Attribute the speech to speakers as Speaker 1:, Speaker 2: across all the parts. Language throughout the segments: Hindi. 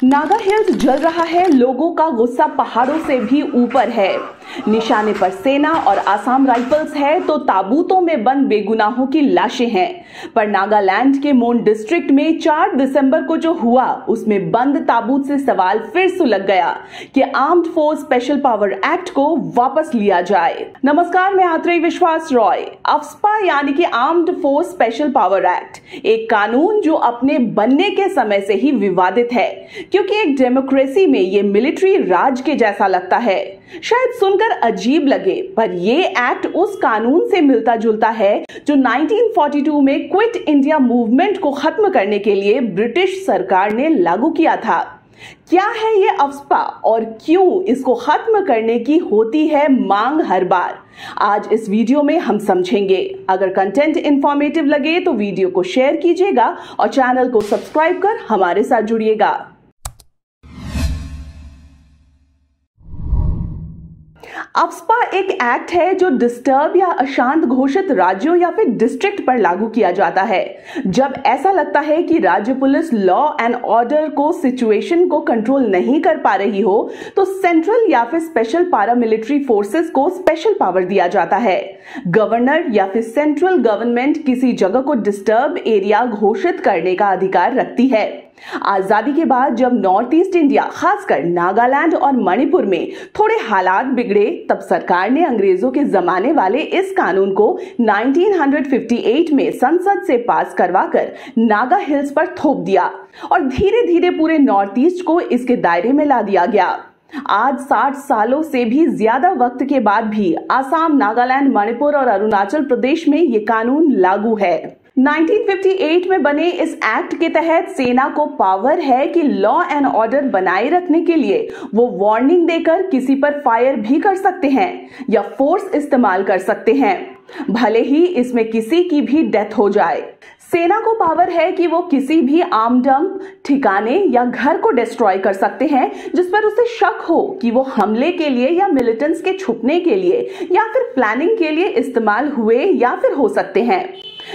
Speaker 1: नागा हिल्स जल रहा है, लोगों का गुस्सा पहाड़ों से भी ऊपर है। निशाने पर सेना और आसाम राइफल्स है तो ताबूतों में बंद बेगुनाहों की लाशें हैं। पर नागालैंड के मोन डिस्ट्रिक्ट में 4 दिसंबर को जो हुआ उसमें बंद ताबूत से सवाल फिर सुलग गया कि armed force special power act को वापस लिया जाए। नमस्कार, मैं आत्रेय विश्वास रॉय। अफ्स्पा यानी कि armed force special power act एक कानून जो अपने बनने के समय से ही विवादित है, क्योंकि एक डेमोक्रेसी में ये मिलिट्री राज के जैसा लगता है। शायद सुनकर अजीब लगे, पर ये एक्ट उस कानून से मिलता जुलता है जो 1942 में क्विट इंडिया मूवमेंट को खत्म करने के लिए ब्रिटिश सरकार ने लागू किया था। क्या है ये अफ्स्पा और क्यों इसको खत्म करने की होती है मांग हर बार, आज इस वीडियो में हम समझेंगे। अगर कंटेंट इंफॉर्मेटिव लगे तो वीडियो को शेयर कीजिएगा और चैनल को सब्सक्राइब कर हमारे साथ जुड़िएगा। अफ्स्पा एक एक्ट है जो डिस्टर्ब या अशांत घोषित राज्यों या फिर डिस्ट्रिक्ट पर लागू किया जाता है जब ऐसा लगता है कि राज्य पुलिस लॉ एंड ऑर्डर को सिचुएशन को कंट्रोल नहीं कर पा रही हो, तो सेंट्रल या फिर स्पेशल पैरामिलिट्री फोर्सेस को स्पेशल पावर दिया जाता है। गवर्नर या फिर सेंट्रल गवर्नमेंट किसी जगह को डिस्टर्ब एरिया घोषित करने का अधिकार रखती है। आजादी के बाद जब नॉर्थ ईस्ट इंडिया, खासकर नागालैंड और मणिपुर में थोड़े हालात बिगड़े, तब सरकार ने अंग्रेजों के जमाने वाले इस कानून को 1958 में संसद से पास करवाकर नागा हिल्स पर थोप दिया और धीरे धीरे पूरे नॉर्थ ईस्ट को इसके दायरे में ला दिया गया। आज 60 सालों से भी ज्यादा वक्त के बाद भी आसाम, नागालैंड, मणिपुर और अरुणाचल प्रदेश में ये कानून लागू है। 1958 में बने इस एक्ट के तहत सेना को पावर है कि लॉ एंड ऑर्डर बनाए रखने के लिए वो वार्निंग देकर किसी पर फायर भी कर सकते हैं या फोर्स इस्तेमाल कर सकते हैं, भले ही इसमें किसी की भी डेथ हो जाए। सेना को पावर है कि वो किसी भी आमडम, ठिकाने या घर को डिस्ट्रॉय कर सकते हैं जिस पर उसे शक हो कि वो हमले के लिए या मिलिटेंट्स के छुपने के लिए या फिर प्लानिंग के लिए इस्तेमाल हुए या फिर हो सकते हैं।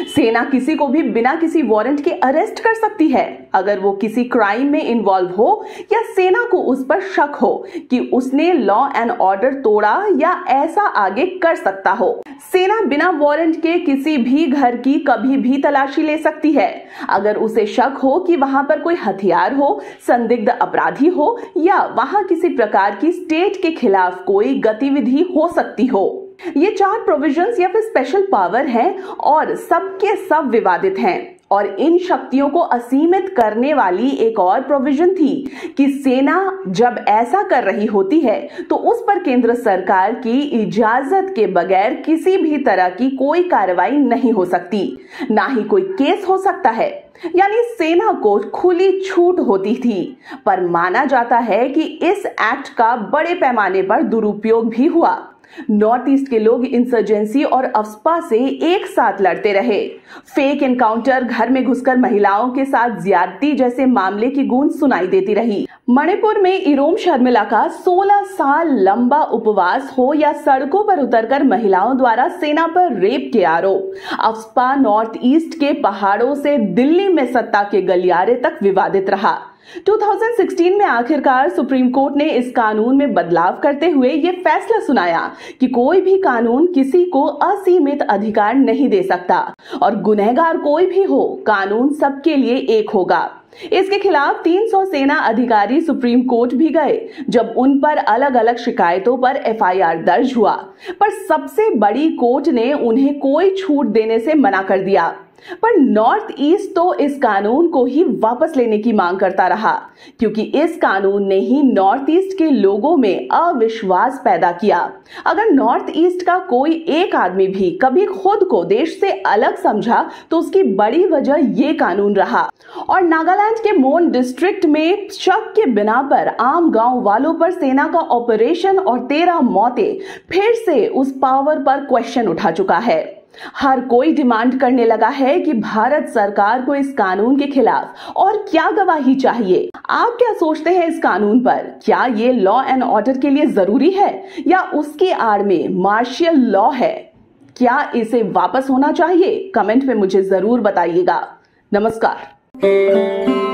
Speaker 1: सेना किसी को भी बिना किसी वारंट के अरेस्ट कर सकती है अगर वो किसी क्राइम में इन्वॉल्व हो या सेना को उस पर शक हो कि उसने लॉ एंड ऑर्डर तोड़ा या ऐसा आगे कर सकता हो। सेना बिना वारंट के किसी भी घर की कभी भी तलाशी ले सकती है अगर उसे शक हो कि वहां पर कोई हथियार हो, संदिग्ध अपराधी हो या वहां किसी प्रकार की स्टेट के खिलाफ कोई गतिविधि हो सकती हो। ये 4 प्रोविजंस या फिर स्पेशल पावर हैं और सबके सब विवादित हैं। और इन शक्तियों को असीमित करने वाली एक और प्रोविजन थी कि सेना जब ऐसा कर रही होती है तो उस पर केंद्र सरकार की इजाजत के बगैर किसी भी तरह की कोई कार्रवाई नहीं हो सकती, ना ही कोई केस हो सकता है। यानी सेना को खुली छूट होती थी। पर माना जाता है कि इस एक्ट का बड़े पैमाने पर दुरुपयोग भी हुआ। नॉर्थ ईस्ट के लोग इंसर्जेंसी और अफ्स्पा से एक साथ लड़ते रहे। फेक एनकाउंटर, घर में घुसकर महिलाओं के साथ ज्यादती जैसे मामले की गूंज सुनाई देती रही। मणिपुर में इरोम शर्मिला का 16 साल लंबा उपवास हो या सड़कों पर उतरकर महिलाओं द्वारा सेना पर रेप के आरोप। अफ्स्पा नॉर्थ ईस्ट के पहाड़ों से दिल्ली में सत्ता के गलियारे तक विवादित रहा। 2016 में आखिरकार सुप्रीम कोर्ट ने इस कानून में बदलाव करते हुए ये फैसला सुनाया कि कोई भी कानून किसी को असीमित अधिकार नहीं दे सकता और गुनहगार कोई भी हो, कानून सबके लिए एक होगा। इसके खिलाफ 300 सेना अधिकारी सुप्रीम कोर्ट भी गए जब उन पर अलग अलग शिकायतों पर एफआईआर दर्ज हुआ, पर सबसे बड़ी कोर्ट ने उन्हें कोई छूट देने से मना कर दिया। पर नॉर्थ ईस्ट तो इस कानून को ही वापस लेने की मांग करता रहा, क्योंकि इस कानून ने ही नॉर्थ ईस्ट के लोगों में अविश्वास पैदा किया। अगर नॉर्थ ईस्ट का कोई एक आदमी भी कभी खुद को देश से अलग समझा तो उसकी बड़ी वजह ये कानून रहा। और नागालैंड के मोन डिस्ट्रिक्ट में शक के बिना पर आम गांव वालों पर सेना का ऑपरेशन और 13 मौतें फिर से उस पावर पर क्वेश्चन उठा चुका है। हर कोई डिमांड करने लगा है कि भारत सरकार को इस कानून के खिलाफ और क्या गवाही चाहिए। आप क्या सोचते हैं इस कानून पर? क्या ये लॉ एंड ऑर्डर के लिए जरूरी है या उसकी आड़ में मार्शियल लॉ है? क्या इसे वापस होना चाहिए? कमेंट में मुझे जरूर बताइएगा। नमस्कार।